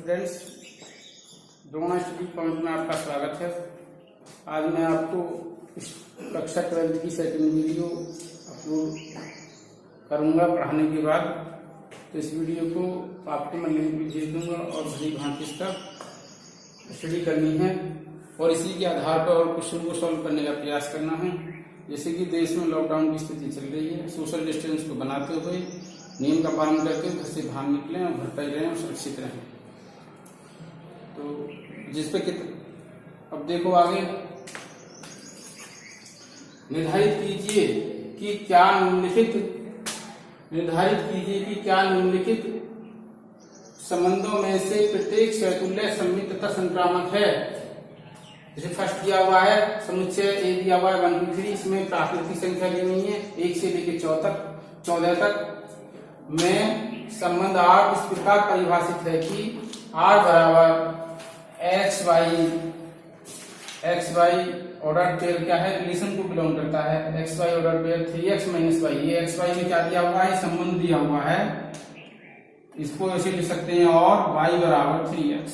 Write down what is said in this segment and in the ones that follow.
Students, Drona study point में आपका स्वागत है। आज मैं आपको इस कक्षा 12 की सेकंड वीडियो अपलोड करूंगा पढ़ाने के बाद। तो इस वीडियो को आपको मैं लिंक भी भेज दूंगा और भली भांति इसका स्टडी करनी है और इसी के आधार पर और क्वेश्चन को सॉल्व करने का प्रयास करना है। जैसे कि देश में लॉकडाउन की स्थिति चल रही है, सोशल डिस्टेंस को बनाते हुए नियम का पालन करके घर से बाहर निकलें और घर पर रहें और सुरक्षित रहें। तो जिस पे अब देखो आगे निर्धारित कीजिए कि क्या निम्नलिखित संबंधों में से प्रत्येक सहतुल्य सममित तथा संक्रामक है। जैसे फर्स्ट दिया हुआ है समुच्चय ए दिया हुआ है 1 2 3, इसमें प्राकृतिक संख्या लेनी है 1 से लेकर 14 तक में संबंध R इस प्रकार परिभाषित है कि R बराबर एक्स वाई ऑर्डर पेयर क्या है, रिलेशन को बिलोंग करता है। X y order pair 3x minus y, ये एक्स वाई में क्या दिया हुआ है, संबंध दिया हुआ है, इसको ऐसे लिख सकते हैं और y बराबर 3x।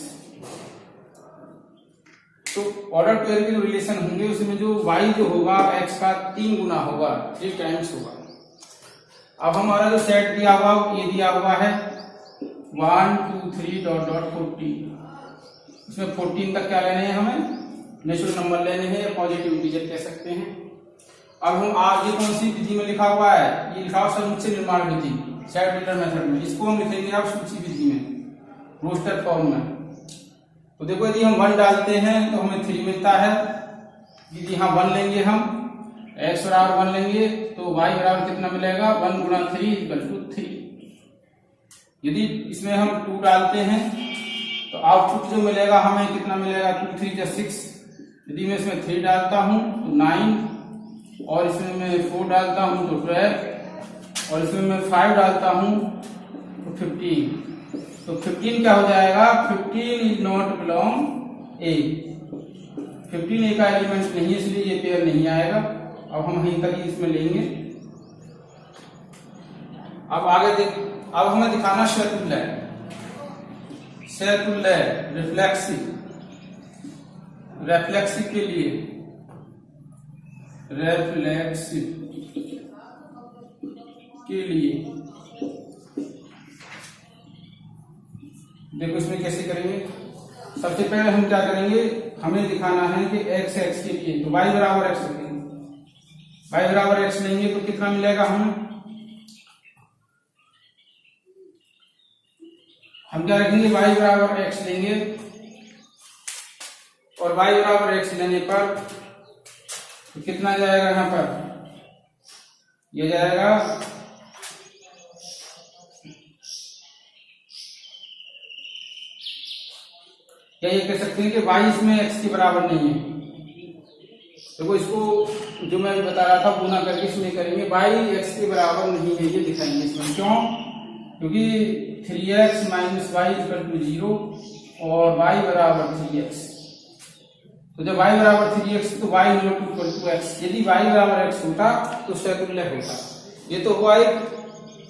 तो ऑर्डर पेयर के जो रिलेशन होंगे उसमें जो y जो होगा x का 3 गुना होगा, 3 टाइम्स होगा। अब हमारा जो सेट दिया हुआ ये दिया हुआ है 1 2 3 14। इसमें 14 तक क्या लेने हैं, हमें नेचुरल नंबर लेने हैं या पॉजिटिव इंटीजर कह सकते हैं। अब हम आगे कौन सी विधि में लिखा हुआ है, ये लिखा हुआ समुच्चय निर्माण विधि सेट बिल्डर मेथड में, इसको हम लिखेंगे अब सूची विधि में रोस्टर फॉर्म में। तो देखो यदि हम 1 डालते हैं तो हमें 3 मिलता है। यदि यहाँ 1 लेंगे हम x बराबर 1 लेंगे तो y बराबर कितना मिलेगा, 1 गुणा 3 इक्वल टू 3। यदि इसमें हम 2 डालते हैं तो आउटपुट जो मिलेगा हमें कितना मिलेगा, 2 3 जा 6। यदि मैं इसमें 3 डालता हूं तो 9 और इसमें मैं 4 डालता हूं तो 12 और इसमें मैं 5 डालता हूं तो 15। तो 15 क्या हो जाएगा, 15 इज नॉट बिलोंग ए। 15 ए का एलिमेंट नहीं है इसलिए ये पेयर नहीं आएगा। अब हम यहीं तक इसमें लेंगे। अब आगे अब हमें दिखाना सहतुल्य रिफ्लेक्सिव के लिए देखो इसमें कैसे करेंगे। सबसे पहले हम क्या करेंगे, हमें दिखाना है कि x के लिए तो y बराबर x रखेंगे। y बराबर x लेंगे तो कितना मिलेगा हमें, हम क्या रखेंगे, y बराबर x लेंगे और y बराबर x लेने पर तो कितना जाएगा, यहाँ पर ये जाएगा क्या ये कह सकते हैं कि y इसमें x के बराबर नहीं है। देखो इसको जो मैं बता रहा था गुना करके इसमें करेंगे, y x के बराबर नहीं है ये दिखाएंगे इसमें। क्यों, क्योंकि 3x minus Y equal to 0 और y बराबर 3x। तो जब y बराबर 3x तो y इक्वल टू x। यदि y बराबर x होता तो सहतुल्य होता। ये तो हुआ एक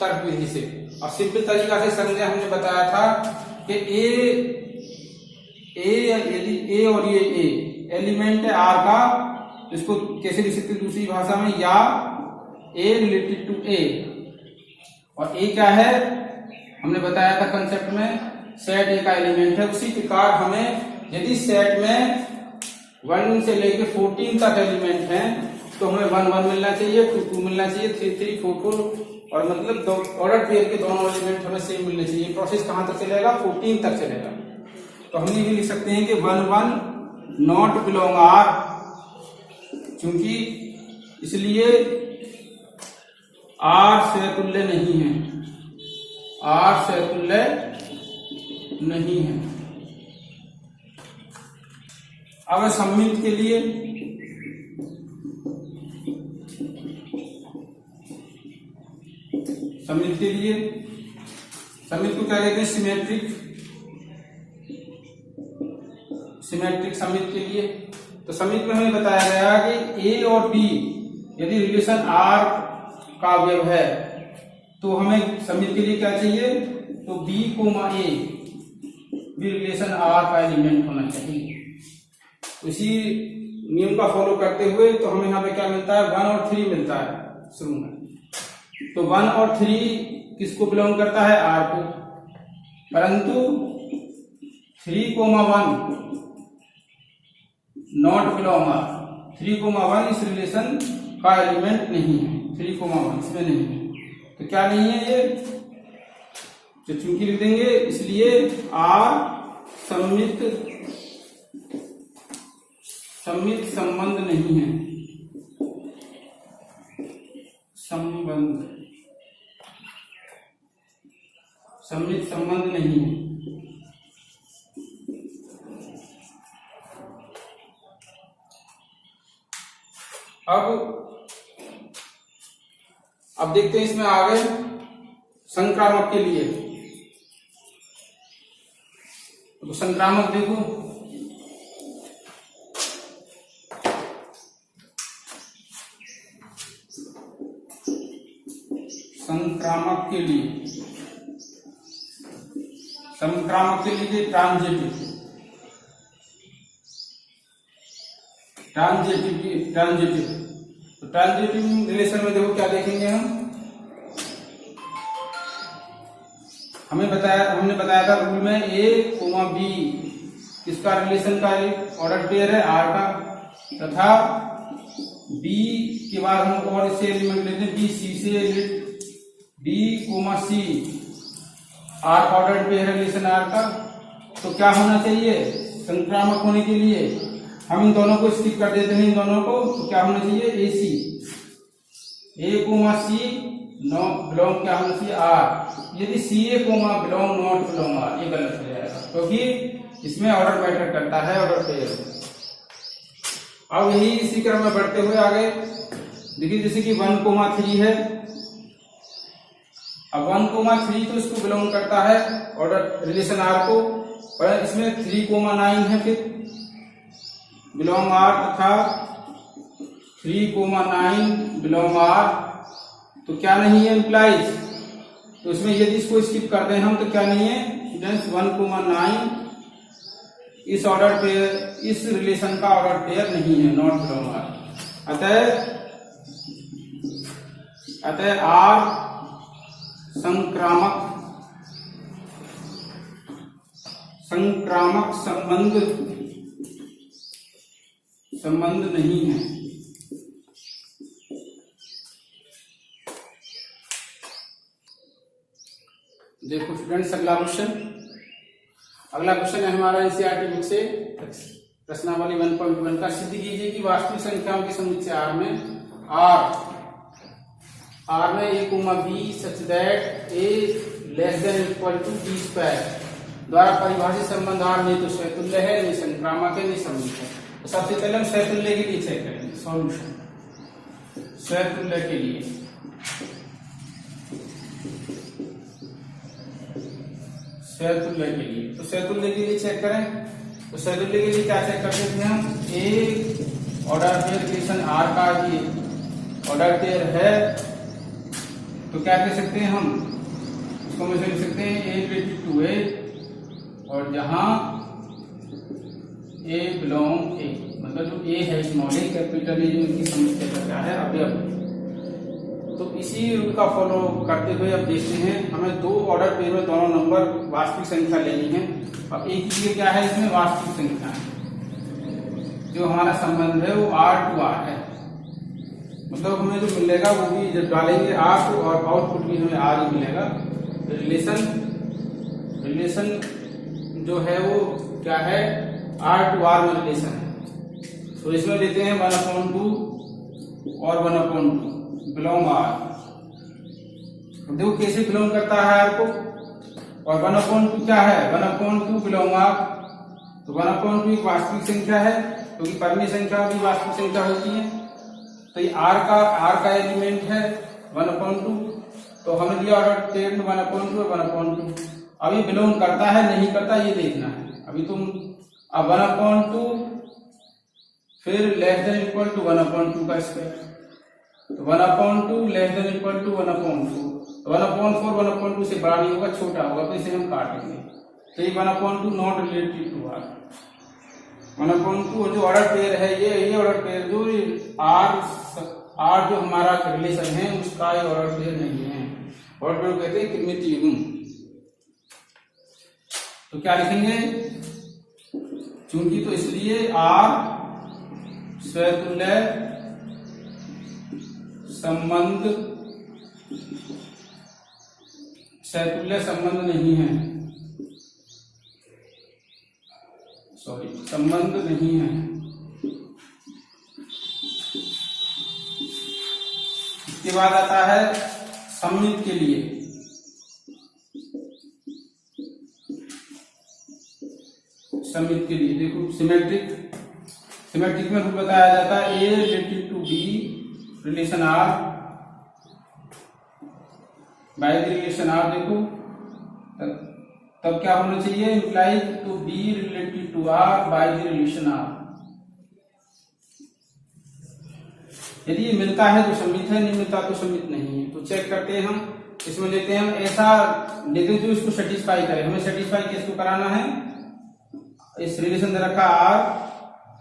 तर्क विधि से। और सिंपल तरीका से समझे, हमने बताया था कि यदि a और ये a एलिमेंट है r का, इसको कैसे लिख सकते दूसरी भाषा में, या a रिलेटेड टू a। और a क्या है, हमने बताया था कंसेप्ट में सेट a का एलिमेंट है। उसी प्रकार हमें यदि सेट में 1 से लेके 14 तक एलिमेंट है तो हमें 1 1 मिलना चाहिए, 2 2 मिलना चाहिए, 3 3 4 4 और मतलब ऑर्डर पेयर के दोनों एलिमेंट हमें सेम मिलने चाहिए। प्रोसेस कहां तक चलेगा, 14 तक चलेगा। तो हम ये भी लिख सकते हैं कि 1 1 नॉट बिलोंग R, क्योंकि इसलिए R सहतुल्य नहीं है, R सहतुल्य नहीं है। अब सममित के लिए सममित को क्या कहते हैं, सिमेट्रिक सममित के लिए। तो सममित में हमें बताया गया कि a और b यदि रिलेशन R का अवयव है तो हमें सममित के लिए क्या चाहिए, तो b, a भी रिलेशन आर का एलिमेंट होना चाहिए। इसी नियम का फॉलो करते हुए तो हमें यहाँ पे क्या मिलता है, 1 और 3 मिलता है शुरू में। तो 1 और 3 किसको बिलोंग करता है, आर को, परंतु 3,1 नॉट बिलोंग आर। 3,1 इस रिलेशन का एलिमेंट नहीं है, 3,1 इसमें नहीं है। तो क्या नहीं है ये, तो चूंकि लिख देंगे, इसलिए आर सम्मित संबंध नहीं है, सम्मित संबंध नहीं है। अब देखते हैं इसमें आगे संक्रामक के लिए। तो संक्रामक देखो, संक्रामक के लिए ट्रांजिटिव तो ट्रांजिटिव रिलेशन में देखो क्या देखेंगे हमने बताया था रूल में ए कोमा बी किसका रिलेशन का ऑर्डर पेयर है, आर का, तथा बी के बाद हम और इससे एलिमेंट लेते हैं, बी सी से, b comma c are order pair है रिलेशन आर का। तो क्या होना चाहिए, संक्रामक होने के लिए हम इन दोनों को स्किप कर देते हैं, इन दोनों को। तो क्या होना चाहिए, A C, A comma C no belong क्या होना चाहिए, आर। यदि C A comma belong not belong R, ये गलत हो जाएगा, क्योंकि इसमें ऑर्डर मैटर करता है, ऑर्डर पेयर। अब यही इसी क्रम में बढ़ते हुए आगे देखिए, जैसे कि 1,3 है। अब 1,3 तो इसको बिलोंग करता है ऑर्डर रिलेशन आर को, पर इसमें 3,9 है, फिर बिलोंग आर, तथा 3,9 बिलोंग आर। तो क्या नहीं है, इम्प्लाइज। तो इसमें यदि इसको स्किप करते हैं हम तो क्या नहीं है स्टूडेंट्स, 1,9 इस ऑर्डर पेयर, इस रिलेशन का ऑर्डर पेयर नहीं है, नॉट बिलोंग आर। अतः आर संक्रामक संबंध नहीं है। देखो स्टूडेंट्स, अगला क्वेश्चन है हमारा एनसीईआरटी बुक से प्रश्नावली 1.1 का। सिद्ध कीजिए कि वास्तविक संख्याओं के समुच्चय आर में A comma B such that A less than equal to B square द्वारा परिभाषित संबंध आर नहीं तो स्वतुल्य है, नहीं संक्रामक है, नहीं सम्मित है। तो सबसे पहले हम स्वतुल्य के लिए चेक करेंगे सॉल्यूशन। स्वतुल्य के लिए तो स्वतुल्य के लिए चेक करें। तो स्वतुल्य के लिए क्या चेक करते थे हम, ए ऑर्डर पेयर रिलेशन आर का ये ऑर्डर पेयर है, तो क्या कह सकते हैं हम, इसको हम लिख सकते हैं ए रिलेटेड टू ए, और जहां ए बिलोंग ए, मतलब जो ए है स्मॉल ए, कैपिटल ए, जो इनकी समस्या क्या है अवयव। तो इसी रूल का फॉलो करते हुए अब देखते हैं, हमें 2 ऑर्डर पेयर में दोनों नंबर वास्तविक संख्या लेनी है। अब एक चीज क्या है, इसमें वास्तविक संख्या है, जो हमारा संबंध है वो R to R है, मतलब हमें जो मिलेगा वो भी जब डालेंगे R को, और आउटपुट भी हमें R ही मिलेगा। रिलेशन जो है वो क्या है, R to R में रिलेशन है। तो इसमें लेते हैं 1/2 और 1/2 बिलोंग आर। देखो कैसे बिलोंग करता है आर को, और 1/2 क्या है, 1/2 बिलोंग आर। तो 1/2 एक वास्तविक संख्या है, क्योंकि परिमेय संख्या भी वास्तविक संख्या होती है। तो ये आर का एलिमेंट है 1/2। तो हमें दिया ऑर्डर पेयर में 1/2 और 1/2। अभी बिलोंग करता है नहीं करता ये देखना है। अभी तुम अब 1/2 फिर लेस देन इक्वल टू 1/2 का स्क्वायर, तो 1/2 लेस देन इक्वल टू 1/2। 1/4 1/2 से बड़ा नहीं होगा, छोटा होगा, तो इसे हम काटेंगे। तो ये 1/2 नॉट रिलेटेड टू आर। 1/2 जो ऑर्डर पेयर है ये ऑर्डर पेयर जो आर जो हमारा रिलेशन है उसका ये ऑर्डर पेयर नहीं है। ऑर्डर पेयर कहते हैं प्रिमिटिव। तो क्या लिखेंगे, चूंकि तो इसलिए आर स्वतुल्य संबंध नहीं है, संबंध नहीं है। इसके बाद आता है सममित के लिए। सममित के लिए देखो सिमेट्रिक में बताया जाता है a relative to b relation R by the relation R. देखो तब क्या होना चाहिए, implies to b relative to R by the relation R. यदि ये मिलता है तो सम्मित है, नहीं मिलता तो सम्मित नहीं है। तो चेक करते हैं हम, इसमें लेते हैं हम ऐसा लेते जो इसको सेटिस्फाई करे। हमें सेटिस्फाई किसको कराना है, इस रिलेशन दे रखा आर,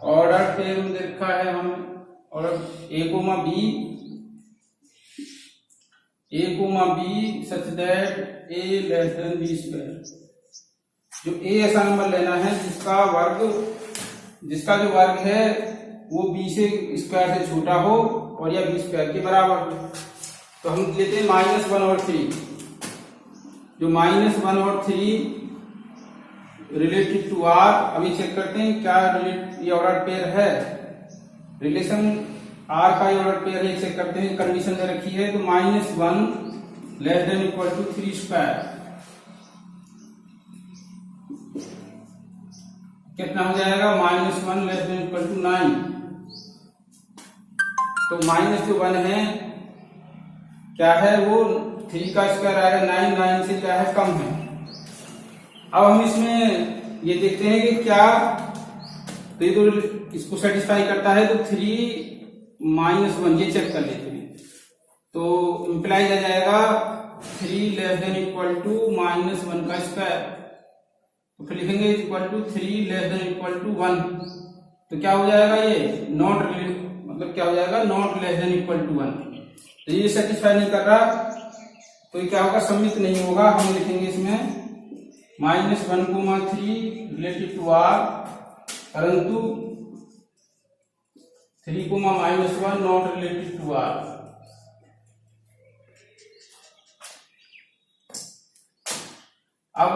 ऑर्डर पेयर में दे रखा है हम order a comma B such that A less than b square. जो ए ऐसा नंबर लेना है जिसका जो वर्ग है वो बी से स्क्वायर से छोटा हो और या बी स्क्वायर के बराबर हो। तो हम लेते हैं -1 और 3। जो -1 और 3 रिलेटेड टू आर, अभी चेक करते हैं क्या ये ऑर्डर पेयर है। रिलेशन आर का ऑर्डर पेयर है, चेक करते हैं। कंडीशन दे रखी है तो -1 less than equal to 3 square. कितना हो जाएगा, -1 लेस देन इक्वल टू 9। तो माइनस जो 1 है क्या है, वो 3 का स्क्वायर आएगा, 9 से क्या है कम है। अब हम इसमें ये देखते हैं कि क्या, तो ये तो इसको सेटिस्फाई करता है। तो 3 -1 ये चेक कर लेते हैं। तो इंप्लाइज आ जाएगा 3 लेस देन इक्वल टू -1 का स्क्वायर। तो फिर लिखेंगे equal to 3 less than equal to 1। तो क्या हो जाएगा, ये नॉट मतलब क्या हो जाएगा, not less than equal to 1। तो ये सेटिस्फाई नहीं कर रहा तो ये क्या होगा, सम्मित नहीं होगा। हम लिखेंगे इसमें -1,3 रिलेटेड टू आर, परंतु 3,-1 नॉट रिलेटेड टू आर। अब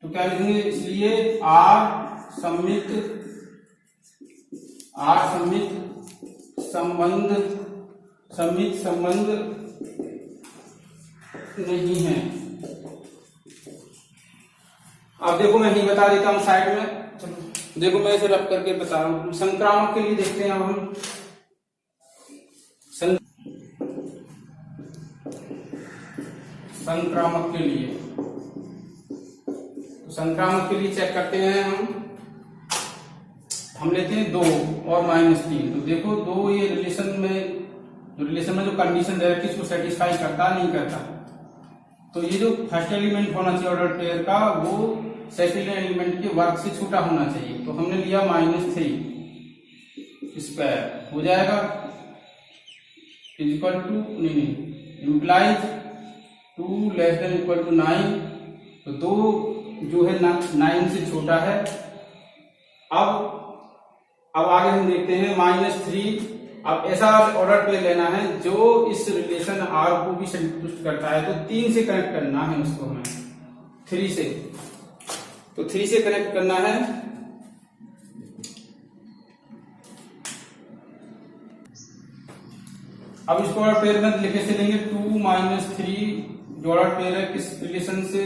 तो क्या लिखेंगे, इसलिए आर सम्मित संबंध नहीं है। अब देखो मैं नहीं बता देता हूं साइड में, चलो देखो मैं इसे रब करके बता रहा हूं। संक्रामक के लिए देखते हैं। अब हम संक्रामक के लिए, तो संक्रामक के लिए चेक करते हैं हम लेते हैं 2 और -3। तो देखो 2 ये रिलेशन में जो कंडीशन दे रखी है इसको सेटिस्फाई करता नहीं करता। तो ये जो फर्स्ट एलिमेंट होना चाहिए ऑर्डर पेयर का, वो सेकंड एलिमेंट के वर्ग से छोटा होना चाहिए। तो हमने लिया -3 स्क्वायर हो जाएगा equal to implies 2 less than equal to 9। तो 2 जो है 9 से छोटा है। अब आगे हम देखते हैं -3। अब ऐसा ऑर्डर पे लेना है जो इस रिलेशन आर को भी संतुष्ट करता है। तो 3 से कनेक्ट करना है उसको हमें, 3 से। तो 3 से कनेक्ट करना है। अब इसको ऑर्डर पेयर में लिखे से लेंगे 2 -3 जो ऑर्डर पेयर है किस रिलेशन से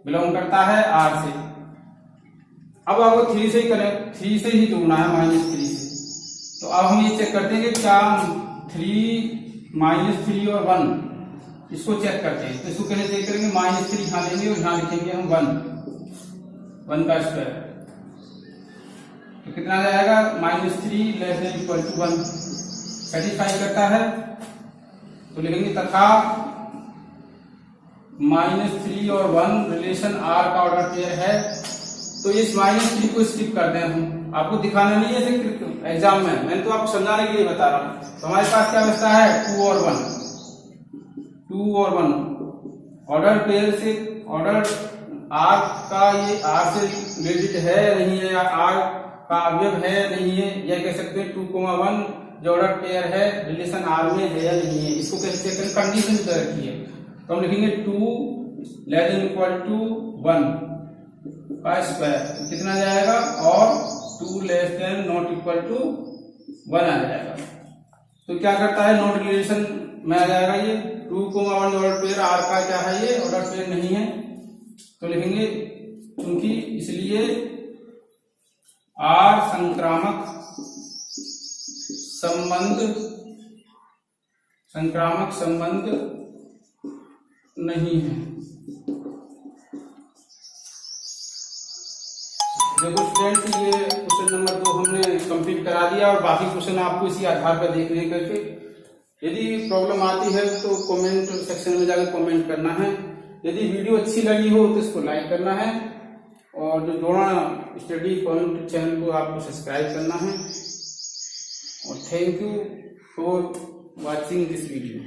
बिलोंग करता है, आर से। अब आपको 3 से ही जोड़ना है -3 से। तो अब हम ये चेक करते हैं कि क्या 3 और 1 इसको चेक करते हैं। तो इसको कैसे चेक करेंगे, -3 यहां लेंगे और यहां लिखेंगे हम 1 का स्क्वायर। तो कितना जाएगा, -3 less than equal to 1 satisfy करता है। तो लिखेंगे तथा -3 और 1 रिलेशन R का ऑर्डर पेयर है, तो इस -3 को स्किप कर दें हम। आपको दिखाना नहीं है एग्जाम में, मैंने तो आपको समझाने के लिए बता रहा हूं। तो हमारे पास क्या बचता है 2 और 1 ऑर्डर पेयर से, ऑर्डर R का ये R से रिलेटेड है या नहीं है, या R का अवयव है या नहीं है, या कह सकते हैं 2,1 जो ऑर्डर पेयर है रिलेशन R में है या नहीं है। इसको कैसे चेक करें, कंडीशन भी रखी है, तो हम लिखेंगे 2 ≤ 1 का स्क्वायर कितना जाएगा, और 2 ≤ 1 आ जाएगा। तो क्या करता है, नॉट रिलेशन में आ जाएगा ये 2,1 ऑर्डर पेयर R का क्या है, ये ऑर्डर पेयर नहीं है, तो लिखेंगे क्योंकि इसलिए R संक्रामक संबंध नहीं है। देखो स्टूडेंट, ये क्वेश्चन नंबर 2 हमने कंप्लीट करा दिया, और बाकी क्वेश्चन आपको इसी आधार पर देखने करके, यदि प्रॉब्लम आती है तो कमेंट सेक्शन में जाकर कमेंट करना है। यदि वीडियो अच्छी लगी हो तो इसको लाइक करना है, और जो जोड़ा स्टडी पॉइंट चैनल को आपको सब्सक्राइब करना है। और thank you for watching this video.